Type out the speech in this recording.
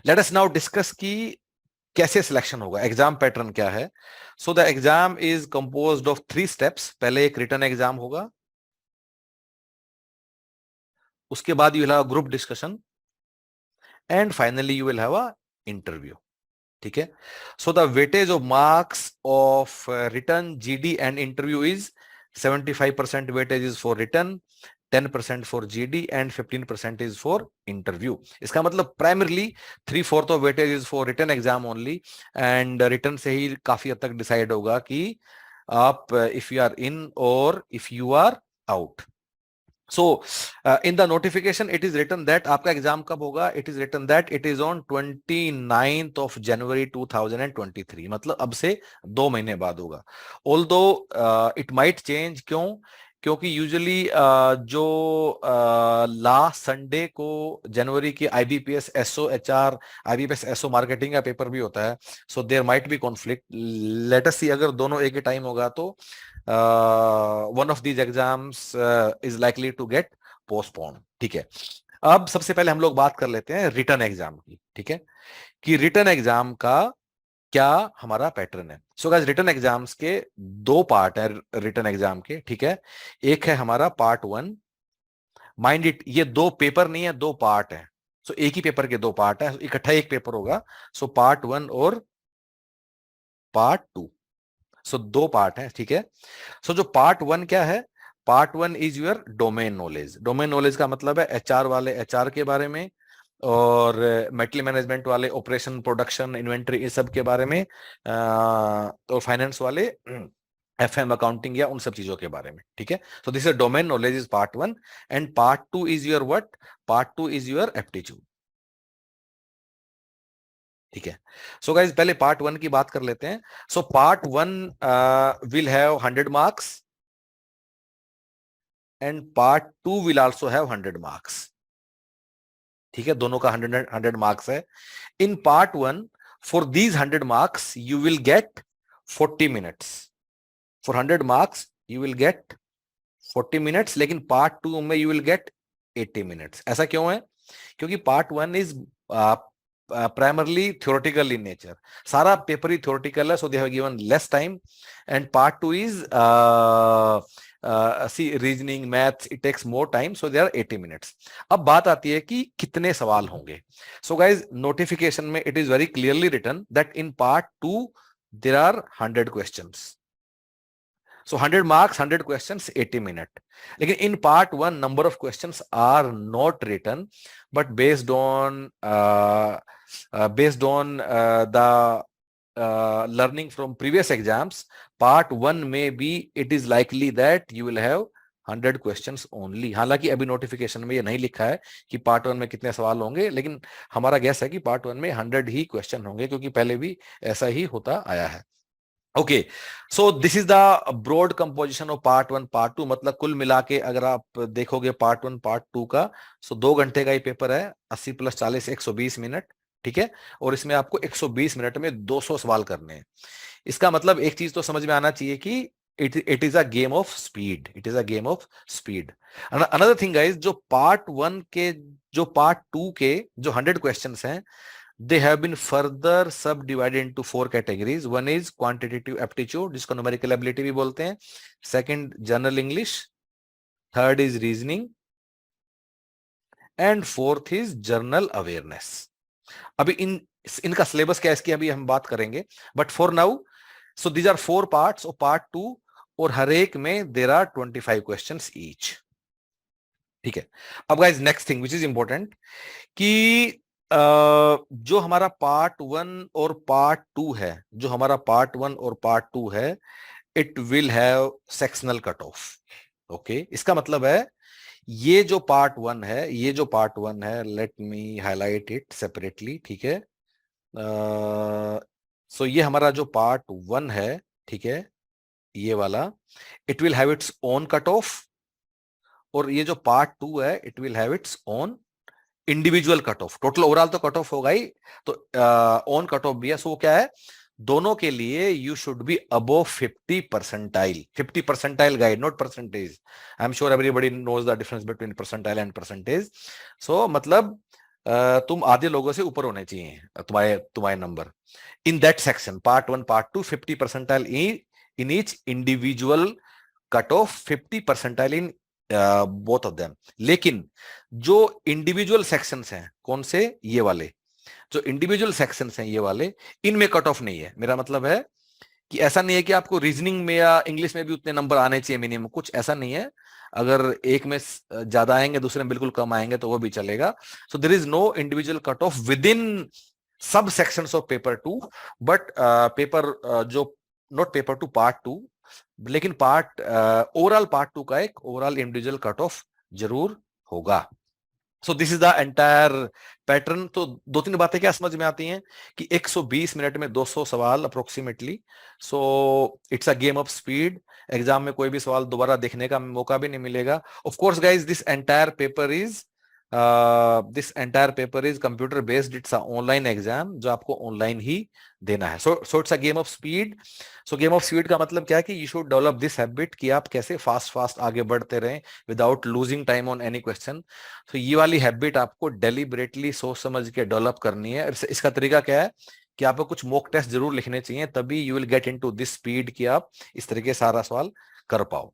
Let us now discuss की कैसे selection होगा, एग्जाम पैटर्न क्या है। So the exam is composed of 3 steps. पहले एक रिटन एग्जाम होगा, उसके बाद you will have a group discussion, and finally you will have a interview. ठीक है। So the weightage of marks of written, GD and interview is 75% weightage is for written, 10% for GD and 15% is for interview. इसका मतलब primarily 3/4 of weightage is for written exam only, and written से ही काफी हद तक decide होगा कि आप if you are in और if you are out. So in the notification it is written that आपका एग्जाम कब होगा, it is written that it is on 29th of January 2023, मतलब अब से 2 महीने बाद होगा। Although it might change, क्यों? क्योंकि यूजुअली जो लास्ट संडे को जनवरी की IBPS SO HR IBPS SO marketing का पेपर भी होता है, so there might be conflict. Let us see, अगर दोनों एक ही टाइम होगा तो one of these exams is likely to get postpone. ठीक है। अब सबसे पहले हम लोग बात कर लेते हैं रिटन एग्जाम की। ठीक है, कि रिटन एग्जाम का क्या हमारा पैटर्न है। सो गाइस, रिटन एग्जाम्स के 2 पार्ट है रिटन एग्जाम के। ठीक है, एक है हमारा पार्ट 1। माइंड इट, ये 2 पेपर नहीं है, 2 पार्ट है। सो एक ही पेपर के 2 पार्ट है, इकट्ठा एक पेपर होगा। सो पार्ट 1 और पार्ट 2, सो 2 पार्ट है। ठीक है। सो जो पार्ट 1 क्या है, part 1 is your domain knowledge. Domain knowledge का मतलब है एचआर वाले एचआर के बारे में, और मेटेरियल मैनेजमेंट वाले ऑपरेशन, प्रोडक्शन, इन्वेंट्री, इस सब के बारे में, और फाइनेंस वाले FM अकाउंटिंग या उन सब चीजों के बारे में। ठीक है। सो this is domain knowledge is part 1, and part 2 is your what, part 2 is your aptitude. ठीक है। सो गाइज, पहले पार्ट 1 की बात कर लेते हैं। So part 1 will have 100 marks, and part 2 will also have 100 marks. ठीक है, दोनों का 100 मार्क्स है। In part 1, for these 100 marks you will get 40 minutes. For 100 marks you will get 40 minutes, लेकिन पार्ट 2 में यू विल गेट 80 मिनट्स। ऐसा क्यों है? क्योंकि part 1 is primarily theoretical in nature, सारा पेपर ही थ्योरेटिकल है, so they have given less time. And part 2 is C reasoning, maths, it takes more time, so they are 80 minutes. अब बात आती है कि कितने सवाल होंगे। सो गाइज, नोटिफिकेशन में it is very clearly written that in part 2 there are 100 questions. So 100 marks, 100 questions, 80 minutes. लेकिन in part 1, number of questions are not written, but based on the learning from previous exams, part 1 may be it is likely that you will have 100 questions only. हालांकि अभी notification में ये नहीं लिखा है कि part 1 में कितने सवाल होंगे, लेकिन हमारा गैस है कि पार्ट 1 में 100 ही क्वेश्चन होंगे, क्योंकि पहले भी ऐसा ही होता आया है। Okay, so this is the broad composition of part 1 part 2। मतलब कुल मिला के अगर आप देखोगे पार्ट 1 पार्ट 2 का, सो 2 घंटे का ही पेपर है, 80 + 40 120 मिनट। ठीक है, और इसमें आपको 120 मिनट में 200 सवाल करने हैं। इसका मतलब एक चीज तो समझ में आना चाहिए कि it is a game of speed, it is a game of speed. Another thing guys, जो पार्ट 1 के, जो पार्ट 2 के जो 100 क्वेश्चंस हैं, they have been further subdivided into 4 categories. One is quantitative aptitude, जिसको numerical ability भी बोलते हैं। Second, general English. Third is reasoning, and fourth is general awareness. अभी इनका सिलेबस क्या है, इसकी अभी हम बात करेंगे, but for now, so these are 4 parts of part 2, और हर एक में देर आर 25 क्वेश्चंस ईच। ठीक है। अब guys, next thing which is important, कि जो हमारा पार्ट 1 और पार्ट 2 है, जो हमारा पार्ट 1 और पार्ट 2 है, it will have sectional cut off. Okay, इसका मतलब है ये जो पार्ट 1 है, ये जो पार्ट 1 है, let me highlight it separately. ठीक है, सो ये हमारा जो पार्ट 1 है, ठीक है, ये वाला, it will have its own cut off, और ये जो पार्ट 2 है, it will have its own individual cut of. Total overall तो कट ऑफ होगा ही, तो ऑन कट ऑफ भी है। सो वो क्या है, दोनों के लिए you should be above 50 percentile. 50 percentile guys, not percentage. I am sure everybody knows the difference between percentile and percentage. So मतलब तुम आधे लोगों से ऊपर होने चाहिए तुम्हारे तुम्हारे number in that section, part 1 part 2, 50% in each individual cut of, 50% in both of them. लेकिन जो इंडिविजुअल सेक्शंस हैं, कौन से, ये वाले जो इंडिविजुअल सेक्शंस हैं ये वाले, इनमें कट ऑफ नहीं है। मेरा मतलब है कि ऐसा नहीं है कि आपको रीजनिंग में या इंग्लिश में भी उतने नंबर आने चाहिए मिनिमम, कुछ ऐसा नहीं है। अगर एक में ज्यादा आएंगे दूसरे में बिल्कुल कम आएंगे तो वो भी चलेगा। So there is no individual cut off within sub sections of paper 2, but paper जो नॉट पेपर 2 पार्ट 2, लेकिन पार्ट ओवरऑल पार्ट 2 का एक ओवरऑल इंडिविजुअल कट ऑफ जरूर होगा। सो this is the entire pattern. तो दो तीन बातें क्या समझ में आती हैं कि 120 मिनट में 200 सवाल approximately. So it's a game of speed. Exam में कोई भी सवाल दोबारा देखने का मौका भी नहीं मिलेगा। Of course guys, this entire paper is computer based, it's a online exam जो आपको ऑनलाइन ही देना है। So it's a game of speed. So game of speed का मतलब क्या है कि you should develop this habit कि आप कैसे फास्ट फास्ट आगे बढ़ते रहें without losing time on any question. तो ये वाली हैबिट आपको डेलिबरेटली सोच समझ के डेवलप करनी है। इसका तरीका क्या है कि आपको कुछ मॉक टेस्ट जरूर लिखने चाहिए, तभी you will get into this speed कि आप इस तरीके सारा सवाल कर पाओ।